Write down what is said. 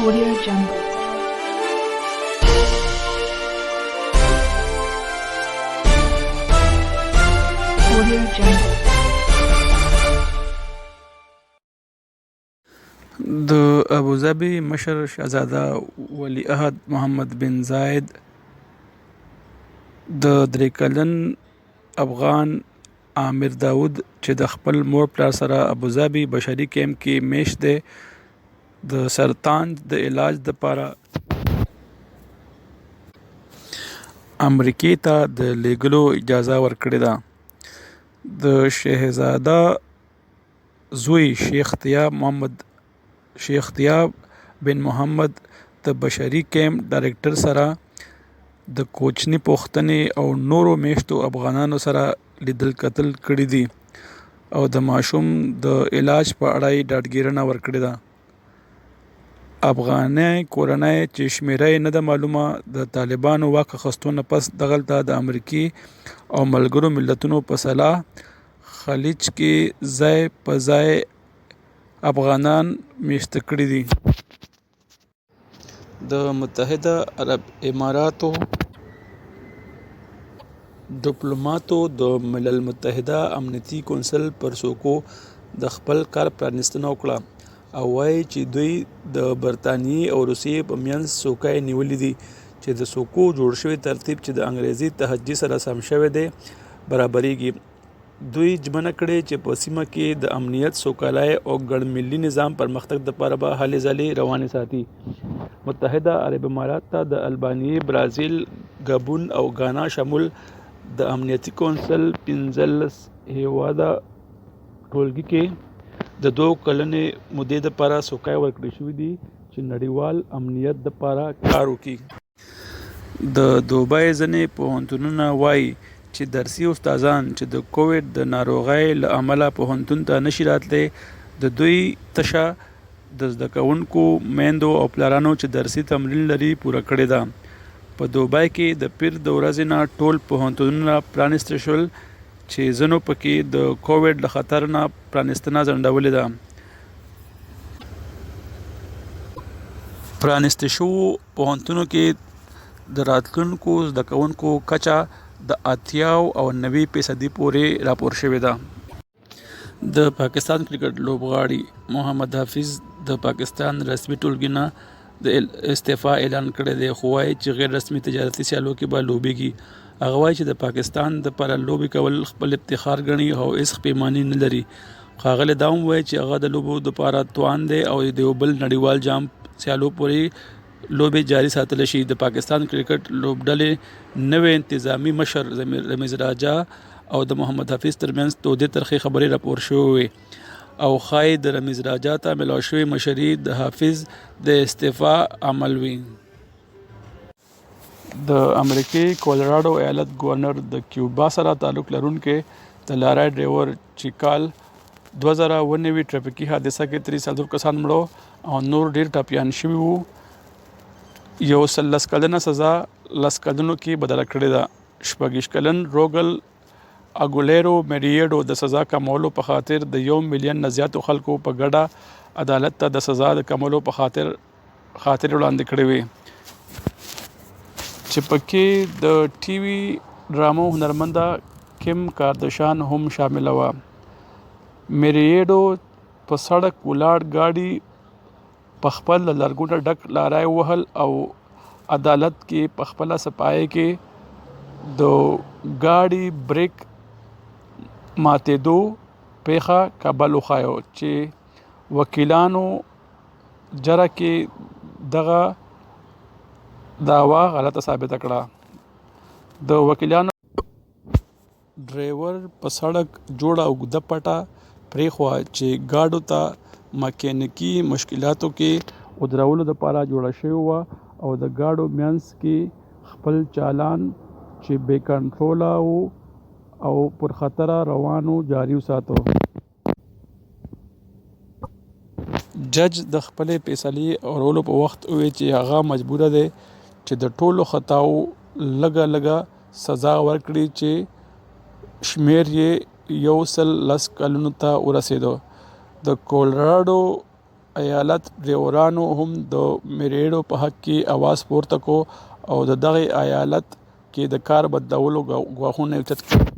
Audio Jungle. Audio Jungle. د ابوظبي مشر شهزاده ولی عهد محمد بن زاید د 3 کلن افغان عامر داود چې د خپل مور پلار سره ابوظبي بشري کیمپ کې میشت دی د سرطان د علاج دپاره امریکې ته د لیږلو اجازه ورکړې ده. د شهزاده زوی شیخ طیاب بن محمد د بشري کیمپ ډایرکټر سره د کوچني پوښتنې او نورو میشتو افغانانو سره لیدل کتل کړي دي او د ماشوم د علاج په اړه یې ډاډګیرنه ورکړې ده. افغاني کورنۍ چې شمېره یې نه ده معلومه د طالبانو واک اخیستو نه پس دغلته د امریکې او ملګرو ملتونو په سلاح خلیج کې ځای په ځای افغانان میشته کړي دي. د متحده عرب اماراتو ډیپلوماتو د ملل متحده امنیتي کونسل پر څوکو د خپل کار پرانیستنه وکړه او وایي چې دوی د برطانیې او روسیې په منځ څوکۍ نیولې دي چې د څوکو جوړ شوی ترتیب چې د انګریزي تهجد سره سم شوی دی برابریږي. دوی ژمنه کړې چې په سیمه کې د امنیت، سوکالۍ او ګډ ملي نظام پرمختګ دپاره به هلې ځلې روانې ساتي. متحده عرب امارات ته د البانیې، برازیل، ګابون او غانا شامل د امنیتي کونسل 15 هیواده ټولګي کې د 2 کلنې مودې دپاره څوکۍ ورکړې شوي دي چې نړیوال امنیت دپاره کار وکړي. د دوبۍ ځینې پوهنتونونه وایي چې درسي استادان چې د کووډ د ناروغۍ له امله پوهنتون ته نشي راتلی د دوی تشه د زده کوونکو میندو او پلارانو چې درسي تمرین لري پوره کړې ده. په دوبۍ کې د پیر د ورځې نه ټول پوهنتونونه پرانیسته شول چې ځینو پکې د کووډ له خطر نه پرانیستنه ځنډولې ده. پرانیسته شوو پوهنتونو کې د راتلونکو زده کوونکو کچه د 80 او 90% پورې راپور شوې ده. د پاکستان کرکټ لوبغاړي محمد حفیظ د پاکستان رسمي ټولګي نه د استعفا اعلان کړی دی خو وایي چې غیر رسمي تجارتي سیالو کې به لوبېږي. هغه وایي چې د پاکستان دپاره لوبې کول خپل افتخار ګڼي او هېڅ پیماني نه لري. ښاغلی دا هم وایي چې هغه د لوبو دپاره توان دی او د یو بل نړیوال جام سیالو پورې لوبې جاري ساتلی شي. د پاکستان کرکټ لوبډلې نوی انتظامي مشر رمیز راجا او د محمد حفیظ ترمنځ تودې ترخې خبرې راپور شوې وې او ښایي د رمیز راجا ته ملاو شوې مشري د حفیظ د استعفا عمل وي. د امریکې کولراډو ایالت ګورنر د کیوبا سره تعلق لرونکی د لارۍ ډریور چې کال 2019 ټرافیکي حادثه کې 3 کسان مړو او نور ډیر ټپیان شوي وو یو 13 کلنه سزا 10 کلونو کې بدله کړې ده. 26 کلن روګل اګولیرو میریډو د سزا کمولو په خاطر د 1 ملیون نه زیاتو خلکو په ګډه عدالت ته د سزا د کمولو په خاطر وړاندې کړې وې چې پکې د ټي وي ډرامو هنرمنده کیم کاردشیان هم شامله وه. میریډو په سړک ولاړ ګاډي په خپل لرګونه ډک لاری وهل او عدالت کې په خپله صفایۍ کې د ګاډي بریک ماتېدو پیښه کابل وښایو چې وکیلانو جره کې دغه دعوا غلطه ثابته کړه. د وکیلانو ډریور په سړک جوړه اوږده پټه پرېښوه چې ګاډو ته مکینیکي مشکلاتو کې ودرولو دپاره جوړه شوې وه او د ګاډو منځ کې خپل چالان چې بې کنټروله و او پر خطره روانو جاري وساتو. جج د خپلې فیصلې اورولو په وخت وویل چې هغه مجبوره دی چې د ټولو خطاو لږه سزا ورکړي چې شمیر یې 110 کلونو ته ورسېدو. د کولراډو ایالت ډریورانو هم د میریړو په حق کې اواز پورته کو او د دغه ایالت کې د کار بدلولو غواخونه اوچت کړل.